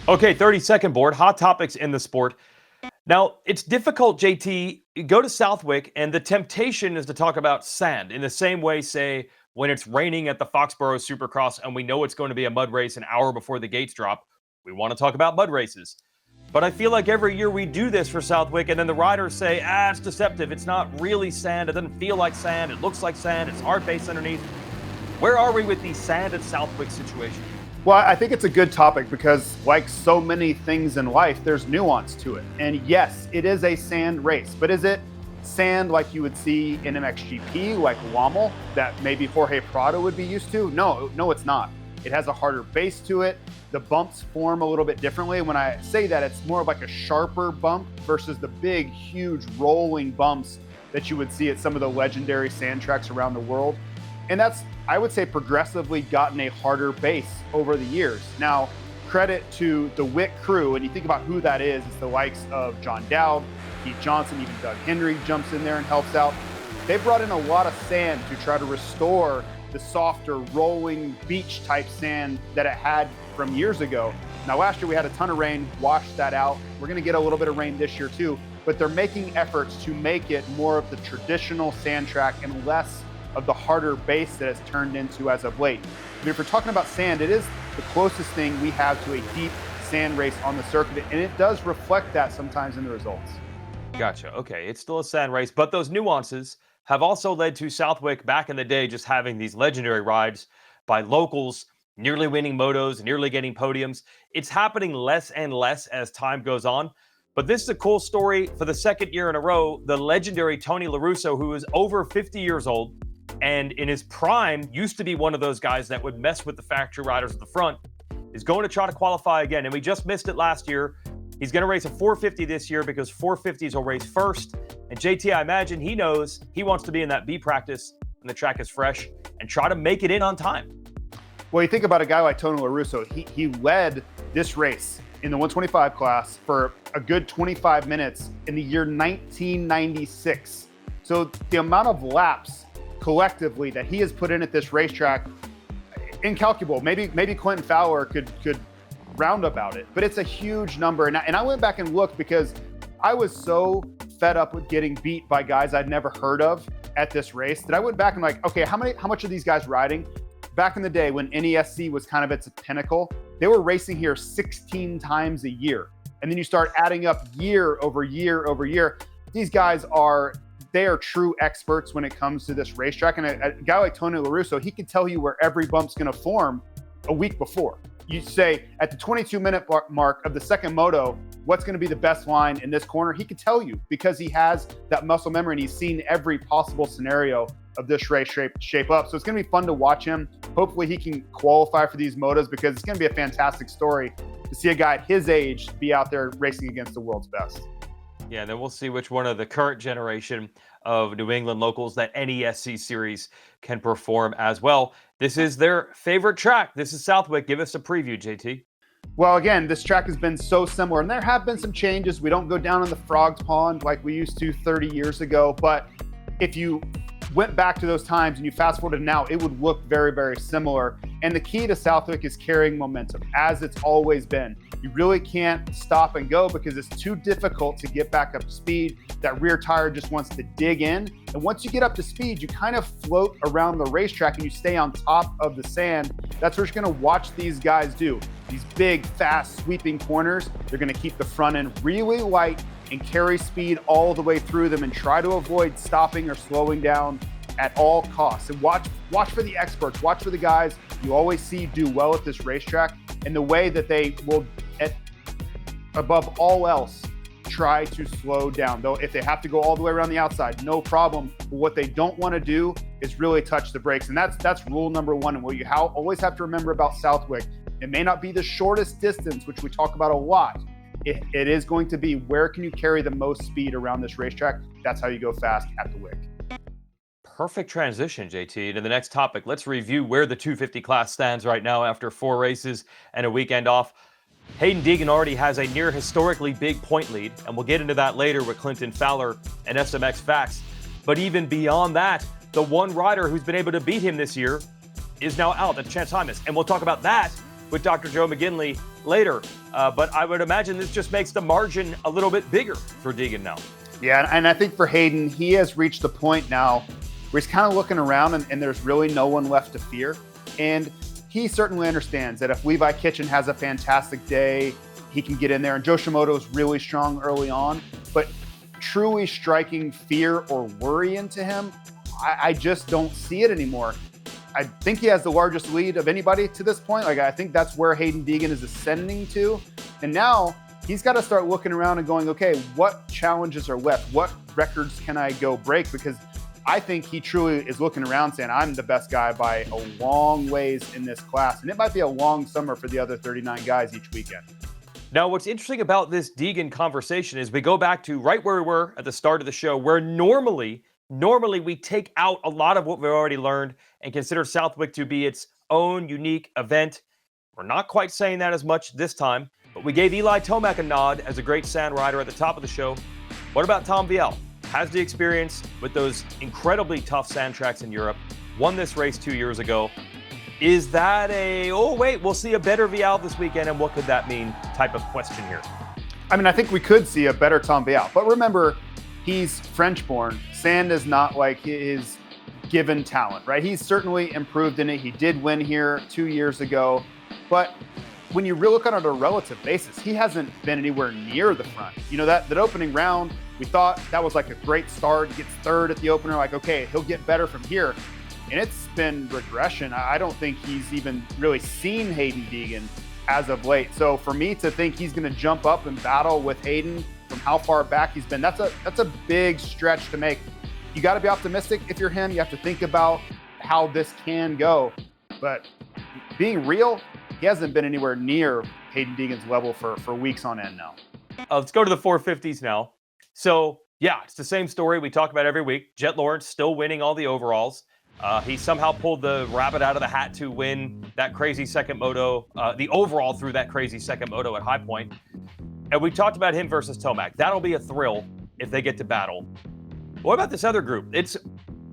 Okay, 30-second board, hot topics in the sport. Now, it's difficult, JT. You go to Southwick, and the temptation is to talk about sand in the same way, say, when it's raining at the Foxborough Supercross and we know it's going to be a mud race an hour before the gates drop. We want to talk about mud races. But I feel like every year we do this for Southwick, and then the riders say, it's deceptive. It's not really sand. It doesn't feel like sand. It looks like sand. It's hard base underneath. Where are we with the sand at Southwick situation? Well, I think it's a good topic because, like so many things in life, there's nuance to it. And yes, it is a sand race, but is it sand like you would see in MXGP, like Lommel, that maybe Jorge Prado would be used to? No, it's not. It has a harder base to it. The bumps form a little bit differently. When I say that, it's more of like a sharper bump versus the big, huge rolling bumps that you would see at some of the legendary sand tracks around the world. And that's, I would say, progressively gotten a harder base over the years. Now, credit to the Wick crew, and you think about who that is, it's the likes of John Dowd, Keith Johnson, even Doug Henry jumps in there and helps out. They brought in a lot of sand to try to restore the softer, rolling beach type sand that it had from years ago. Now, last year we had a ton of rain, washed that out. We're gonna get a little bit of rain this year too, but they're making efforts to make it more of the traditional sand track and less of the harder base that it's turned into as of late. I mean, if we're talking about sand, it is the closest thing we have to a deep sand race on the circuit, and it does reflect that sometimes in the results. Gotcha. Okay, it's still a sand race, but those nuances have also led to Southwick back in the day just having these legendary rides by locals, nearly winning motos, nearly getting podiums. It's happening less and less as time goes on. But this is a cool story for the second year in a row. The legendary Tony LaRusso, who is over 50 years old, and in his prime used to be one of those guys that would mess with the factory riders at the front, is going to try to qualify again. And we just missed it last year. He's going to race a 450 this year because 450s will race first. And JT, I imagine he knows he wants to be in that B practice when the track is fresh and try to make it in on time. Well, you think about a guy like Tony LaRusso, he led this race in the 125 class for a good 25 minutes in the year 1996. So the amount of laps collectively that he has put in at this racetrack, incalculable. Maybe Quentin Fowler could round about it, but it's a huge number. And I went back and looked because I was so fed up with getting beat by guys I'd never heard of at this race that I went back and like, okay, how much are these guys riding? Back in the day when NESC was kind of its pinnacle, they were racing here 16 times a year. And then you start adding up year over year over year. These guys are true experts when it comes to this racetrack. And a guy like Tony LaRusso, he can tell you where every bump's going to form a week before. You say at the 22-minute mark of the second moto, what's going to be the best line in this corner? He can tell you because he has that muscle memory and he's seen every possible scenario of this race shape up. So it's going to be fun to watch him. Hopefully he can qualify for these motos because it's going to be a fantastic story to see a guy at his age be out there racing against the world's best. Yeah, and then we'll see which one of the current generation of New England locals that NESC series can perform as well. This is their favorite track. This is Southwick. Give us a preview, JT. Well, again, this track has been so similar, and there have been some changes. We don't go down in the Frogs Pond like we used to 30 years ago, but if you went back to those times and you fast forwarded now, it would look very, very similar. And the key to Southwick is carrying momentum, as it's always been. You really can't stop and go because it's too difficult to get back up to speed. That rear tire just wants to dig in. And once you get up to speed, you kind of float around the racetrack and you stay on top of the sand. That's what you're going to watch these guys do. These big, fast, sweeping corners, they're going to keep the front end really light and carry speed all the way through them and try to avoid stopping or slowing down at all costs. And watch for the experts, watch for the guys you always see do well at this racetrack and the way that they will, above all else, try to slow down. Though if they have to go all the way around the outside, no problem. But what they don't want to do is really touch the brakes. And that's rule number one. And what you always have to remember about Southwick, it may not be the shortest distance, which we talk about a lot. It is going to be where can you carry the most speed around this racetrack. That's how you go fast at the Wick. Perfect transition, JT, to the next topic. Let's review where the 250 class stands right now after 4 races and a weekend off. Hayden Deegan already has a near historically big point lead, and we'll get into that later with Clinton Fowler and SMX Facts. But even beyond that, the one rider who's been able to beat him this year is now out, that's Chance Hymas. And we'll talk about that with Dr. Joe McGinley later. But I would imagine this just makes the margin a little bit bigger for Deegan now. Yeah, and I think for Hayden, he has reached the point now where he's kind of looking around and there's really no one left to fear. And he certainly understands that if Levi Kitchen has a fantastic day, he can get in there. And Joe Shimoda is really strong early on. But truly striking fear or worry into him, I just don't see it anymore. I think he has the largest lead of anybody to this point. Like, I think that's where Hayden Deegan is ascending to. And now he's got to start looking around and going, okay, what challenges are left? What records can I go break? Because I think he truly is looking around saying, I'm the best guy by a long ways in this class. And it might be a long summer for the other 39 guys each weekend. Now, what's interesting about this Deegan conversation is we go back to right where we were at the start of the show, where normally we take out a lot of what we've already learned and consider Southwick to be its own unique event. We're not quite saying that as much this time, but we gave Eli Tomac a nod as a great sand rider at the top of the show. What about Tom Viel? Has the experience with those incredibly tough sand tracks in Europe, won this race 2 years ago. Is that we'll see a better Vial this weekend, and what could that mean type of question here? I mean, I think we could see a better Tom Vial, but remember, he's French-born. Sand is not like his given talent, right? He's certainly improved in it. He did win here 2 years ago, but when you really look at it on a relative basis, he hasn't been anywhere near the front. You know, that opening round, we thought that was like a great start. He gets third at the opener, like, okay, he'll get better from here. And it's been regression. I don't think he's even really seen Hayden Deegan as of late. So for me to think he's going to jump up and battle with Hayden from how far back he's been, that's a big stretch to make. You got to be optimistic if you're him. You have to think about how this can go. But being real, he hasn't been anywhere near Hayden Deegan's level for weeks on end now. Let's go to the 450s now. So, yeah, it's the same story we talk about every week. Jet Lawrence still winning all the overalls. He somehow pulled the rabbit out of the hat to win that crazy second moto, the overall through that crazy second moto at High Point. And we talked about him versus Tomac. That'll be a thrill if they get to battle. What about this other group? It's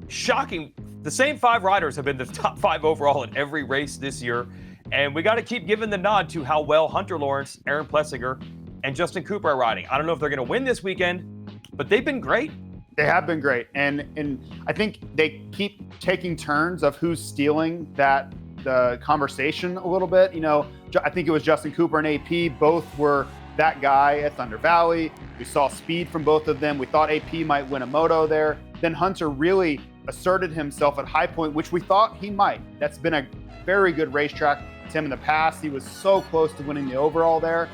shocking. The same 5 riders have been the top 5 overall in every race this year. And we got to keep giving the nod to how well Hunter Lawrence, Aaron Plessinger, and Justin Cooper are riding. I don't know if they're going to win this weekend, but they've been great. They have been great. And I think they keep taking turns of who's stealing the conversation a little bit. You know, I think it was Justin Cooper and AP. Both were that guy at Thunder Valley. We saw speed from both of them. We thought AP might win a moto there. Then Hunter really asserted himself at High Point, which we thought he might. That's been a very good racetrack to him in the past. He was so close to winning the overall there.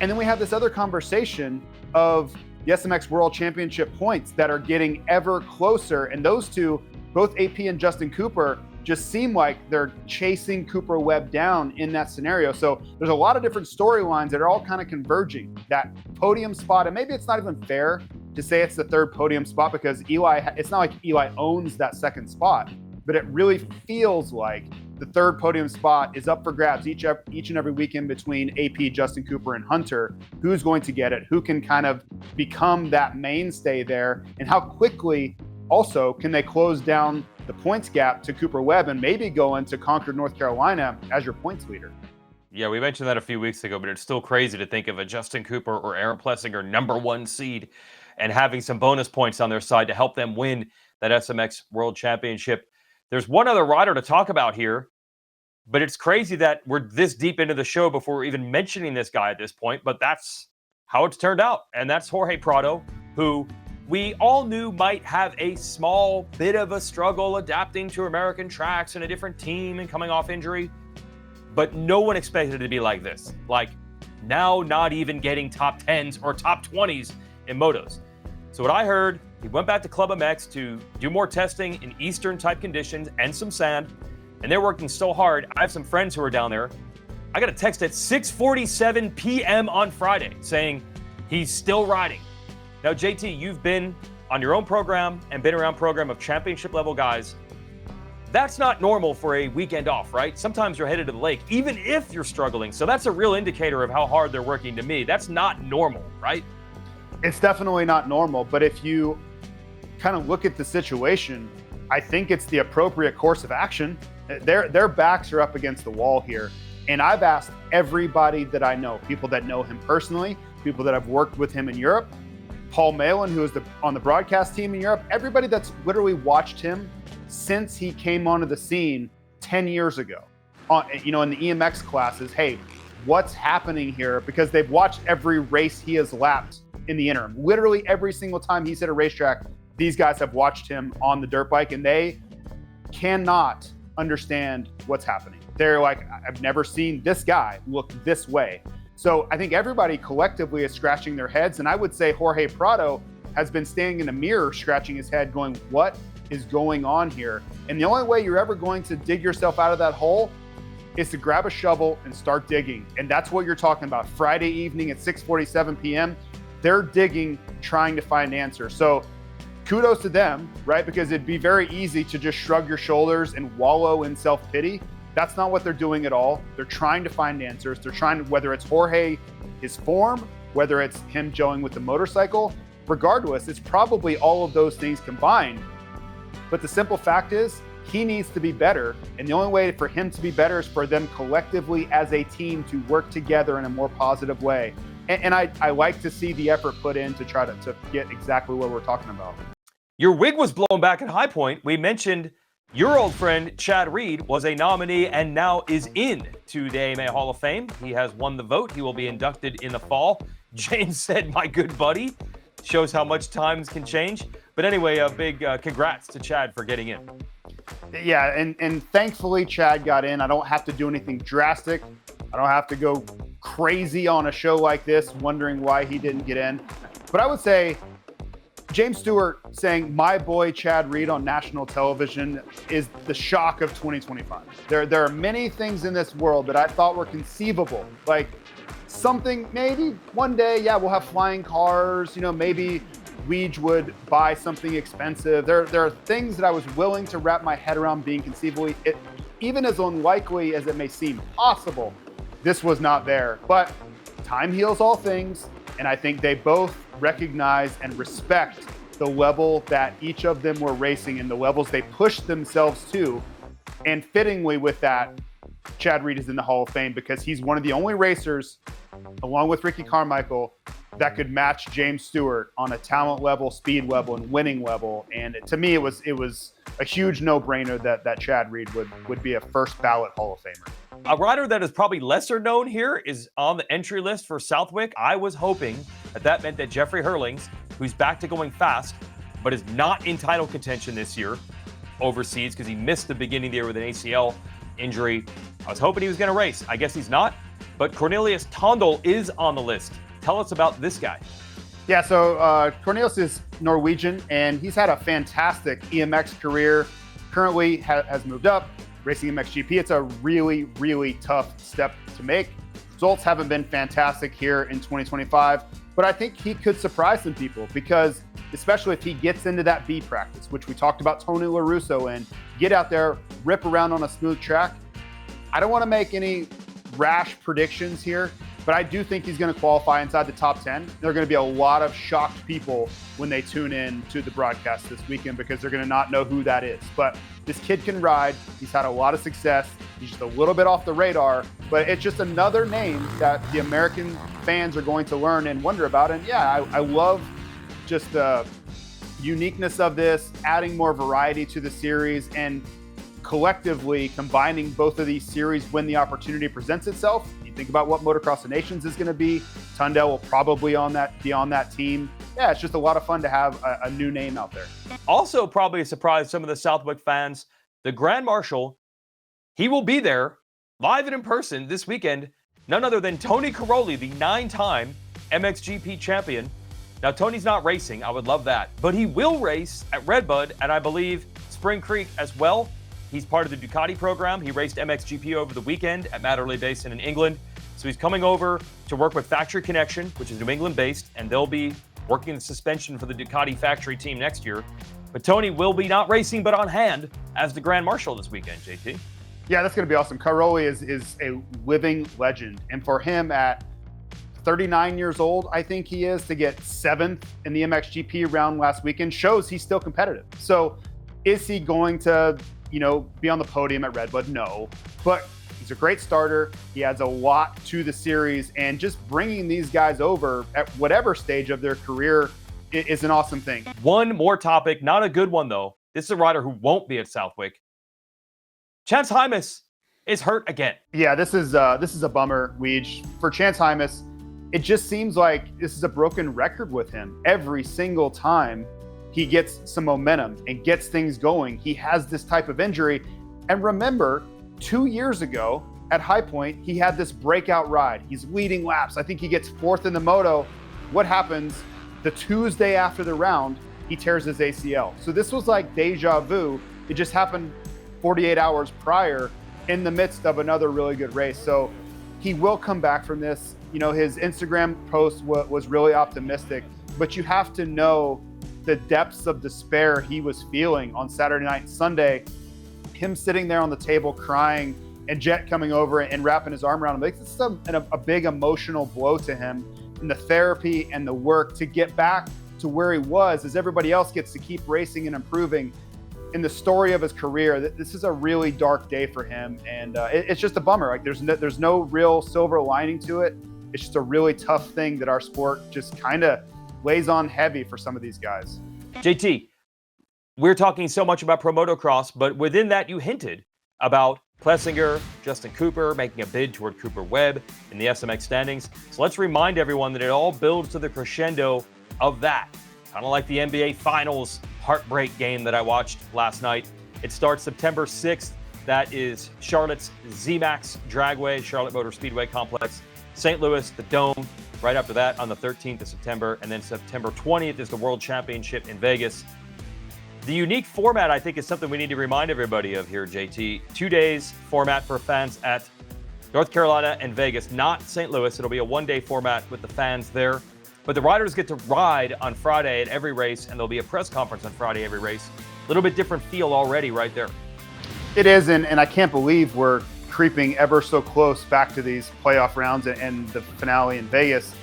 And then we have this other conversation of the SMX World Championship points that are getting ever closer. And those two, both AP and Justin Cooper, just seem like they're chasing Cooper Webb down in that scenario. So there's a lot of different storylines that are all kind of converging. That podium spot, and maybe it's not even fair to say it's the third podium spot because it's not like Eli owns that second spot, but it really feels like the third podium spot is up for grabs each and every weekend between AP, Justin Cooper, and Hunter. Who's going to get it? Who can kind of become that mainstay there? And how quickly also can they close down the points gap to Cooper Webb and maybe go into Concord, North Carolina as your points leader? Yeah, we mentioned that a few weeks ago, but it's still crazy to think of a Justin Cooper or Aaron Plessinger #1 seed and having some bonus points on their side to help them win that SMX World Championship. There's one other rider to talk about here, but it's crazy that we're this deep into the show before we're even mentioning this guy at this point, but that's how it's turned out. And that's Jorge Prado, who we all knew might have a small bit of a struggle adapting to American tracks and a different team and coming off injury, but no one expected it to be like this. Like, now not even getting top 10s or top 20s in motos. So what I heard, he went back to Club MX to do more testing in Eastern type conditions and some sand, and they're working so hard. I have some friends who are down there. I got a text at 6:47 p.m. on Friday saying he's still riding. Now, JT, you've been on your own program and been around program of championship level guys. That's not normal for a weekend off, right? Sometimes you're headed to the lake, even if you're struggling. So that's a real indicator of how hard they're working to me. That's not normal, right? It's definitely not normal, but if you kind of look at the situation, I think it's the appropriate course of action. Their backs are up against the wall here. And I've asked everybody that I know, people that know him personally, people that have worked with him in Europe, Paul Malin, who is on the broadcast team in Europe, everybody that's literally watched him since he came onto the scene 10 years ago, in the EMX classes. Hey, what's happening here? Because they've watched every race he has lapped in the interim. Literally every single time he's hit a racetrack, these guys have watched him on the dirt bike, and they cannot understand what's happening. They're like, I've never seen this guy look this way. So I think everybody collectively is scratching their heads. And I would say Jorge Prado has been standing in the mirror, scratching his head, going, what is going on here? And the only way you're ever going to dig yourself out of that hole is to grab a shovel and start digging. And that's what you're talking about. Friday evening at 6:47 p.m., they're digging, trying to find answers. So kudos to them, right? Because it'd be very easy to just shrug your shoulders and wallow in self-pity. That's not what they're doing at all. They're trying to find answers. They're trying to, whether it's Jorge, his form, whether it's him gelling with the motorcycle, regardless, it's probably all of those things combined. But the simple fact is, he needs to be better. And the only way for him to be better is for them collectively as a team to work together in a more positive way. And I like to see the effort put in to try to get exactly what we're talking about. Your wig was blown back at High Point. We mentioned your old friend Chad Reed was a nominee and now is in to the AMA Hall of Fame. He has won the vote. He will be inducted in the fall. James said, my good buddy. Shows how much times can change. But anyway, a big congrats to Chad for getting in. Yeah, and thankfully Chad got in. I don't have to do anything drastic. I don't have to go crazy on a show like this wondering why he didn't get in. But I would say James Stewart saying my boy Chad Reed on national television is the shock of 2025. There are many things in this world that I thought were conceivable. Like something, maybe one day, yeah, we'll have flying cars, maybe Weege would buy something expensive. There are things that I was willing to wrap my head around being conceivably, even as unlikely as it may seem possible, this was not there. But time heals all things, and I think they both recognize and respect the level that each of them were racing and the levels they pushed themselves to. And fittingly with that, Chad Reed is in the Hall of Fame because he's one of the only racers, along with Ricky Carmichael, that could match James Stewart on a talent level, speed level, and winning level. And to me, it was a huge no-brainer that Chad Reed would be a first ballot Hall of Famer. A rider that is probably lesser known here is on the entry list for Southwick. I was hoping that meant that Jeffrey Hurlings, who's back to going fast, but is not in title contention this year overseas because he missed the beginning of the year with an ACL injury. I was hoping he was going to race. I guess he's not. But Cornelius Tondal is on the list. Tell us about this guy. Yeah, so Cornelius is Norwegian, and he's had a fantastic EMX career. Currently has moved up, racing MXGP. It's a really, really tough step to make. Results haven't been fantastic here in 2025, but I think he could surprise some people because, especially if he gets into that B practice, which we talked about Tony LaRusso in, get out there, rip around on a smooth track. I don't want to make any rash predictions here, but I do think he's going to qualify inside the top 10. There are going to be a lot of shocked people when they tune in to the broadcast this weekend because they're going to not know who that is. But this kid can ride. He's had a lot of success. He's just a little bit off the radar, but it's just another name that the American fans are going to learn and wonder about. And yeah, I love just the uniqueness of this, adding more variety to the series, and collectively combining both of these series when the opportunity presents itself. You think about what Motocross of Nations is going to be. Tundell will probably be on that team. Yeah, it's just a lot of fun to have a new name out there. Also, probably a surprise some of the Southwick fans. The Grand Marshal, he will be there live and in person this weekend. None other than Tony Caroli, the 9-time MXGP champion. Now, Tony's not racing. I would love that. But he will race at Redbud and I believe Spring Creek as well. He's part of the Ducati program. He raced MXGP over the weekend at Matterley Basin in England. So he's coming over to work with Factory Connection, which is New England based, and they'll be working the suspension for the Ducati factory team next year. But Tony will be not racing, but on hand as the Grand Marshal this weekend, JT. Yeah, that's going to be awesome. Caroli is a living legend. And for him at 39 years old, I think he is, to get 7th in the MXGP round last weekend shows he's still competitive. So is he going to, be on the podium at Redbud? No. But He's a great starter. He adds a lot to the series, and just bringing these guys over at whatever stage of their career is an awesome thing. One more topic, not a good one though. This is a rider who won't be at Southwick. Chance Hymas is hurt again. Yeah, this is a bummer, Weege. For Chance Hymas, it just seems like this is a broken record with him. Every single time he gets some momentum and gets things going, he has this type of injury. And remember, 2 years ago at High Point, he had this breakout ride. He's leading laps. I think he gets 4th in the moto. What happens the Tuesday after the round? He tears his ACL. So this was like deja vu. It just happened 48 hours prior in the midst of another really good race. So he will come back from this. You know, his Instagram post was really optimistic, but you have to know the depths of despair he was feeling on Saturday night and Sunday. Him sitting there on the table crying, and Jet coming over and wrapping his arm around him. Like, it's a big emotional blow to him, and the therapy and the work to get back to where he was as everybody else gets to keep racing and improving in the story of his career. This is a really dark day for him, and it's just a bummer. Like, there's no real silver lining to it. It's just a really tough thing that our sport just kind of lays on heavy for some of these guys. JT, we're talking so much about Pro Motocross, but within that you hinted about Plessinger, Justin Cooper making a bid toward Cooper Webb in the SMX standings. So let's remind everyone that it all builds to the crescendo of that. Kind of like the NBA Finals heartbreak game that I watched last night. It starts September 6th. That is Charlotte's ZMAX Dragway, Charlotte Motor Speedway Complex. St. Louis, the Dome, right after that on the 13th of September. And then September 20th is the World Championship in Vegas. The unique format, I think, is something we need to remind everybody of here, JT. 2 days format for fans at North Carolina and Vegas, not St. Louis. It'll be a one-day format with the fans there. But the riders get to ride on Friday at every race, and there'll be a press conference on Friday every race. A little bit different feel already right there. It is, and I can't believe we're creeping ever so close back to these playoff rounds and the finale in Vegas.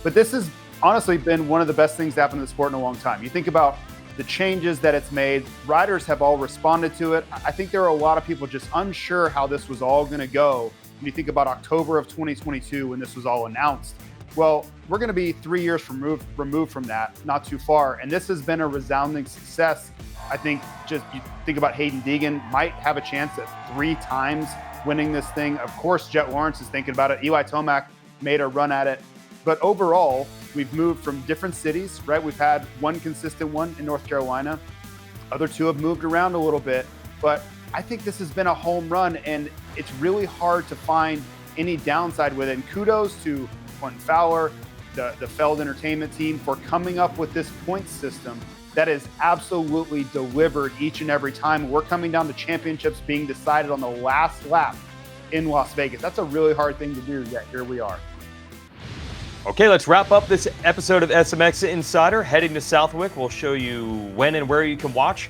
But this has honestly been one of the best things to happen to the sport in a long time. You think about the changes that it's made. Riders have all responded to it. I think there are a lot of people just unsure how this was all going to go. When you think about October of 2022 when this was all announced, well, we're going to be 3 years removed from that, not too far. And this has been a resounding success. I think just you think about Hayden Deegan might have a chance at 3 times winning this thing. Of course, Jet Lawrence is thinking about it. Eli Tomac made a run at it. But overall, we've moved from different cities, right? We've had one consistent one in North Carolina. Other 2 have moved around a little bit. But I think this has been a home run, and it's really hard to find any downside with it. And kudos to Quentin Fowler, the Feld Entertainment team, for coming up with this point system that is absolutely delivered each and every time. We're coming down to championships being decided on the last lap in Las Vegas. That's a really hard thing to do, yet here we are. Okay, let's wrap up this episode of SMX Insider. Heading to Southwick, we'll show you when and where you can watch.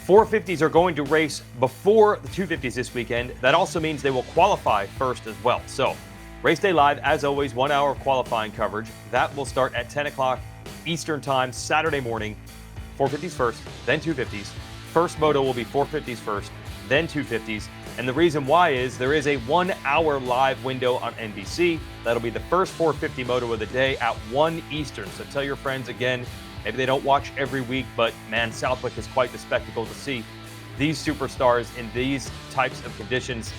450s are going to race before the 250s this weekend. That also means they will qualify first as well. So, Race Day Live, as always, 1 hour of qualifying coverage. That will start at 10 o'clock Eastern Time, Saturday morning. 450s first, then 250s. First moto will be 450s first, then 250s. And the reason why is there is a 1 hour live window on NBC. That'll be the first 450 moto of the day at 1 Eastern. So tell your friends again, maybe they don't watch every week, but man, Southwick is quite the spectacle to see these superstars in these types of conditions.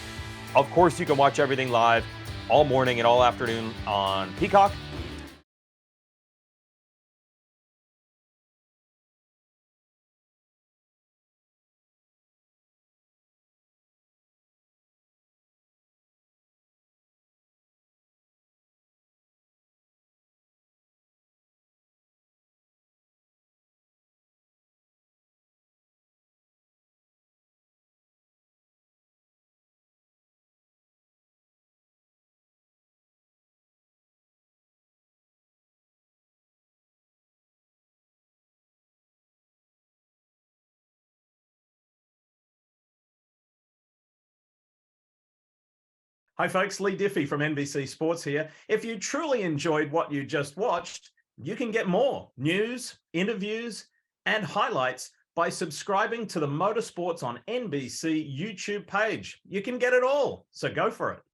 Of course, you can watch everything live all morning and all afternoon on Peacock. Hi folks, Lee Diffie from NBC Sports here. If you truly enjoyed what you just watched, you can get more news, interviews, and highlights by subscribing to the Motorsports on NBC YouTube page. You can get it all, so go for it.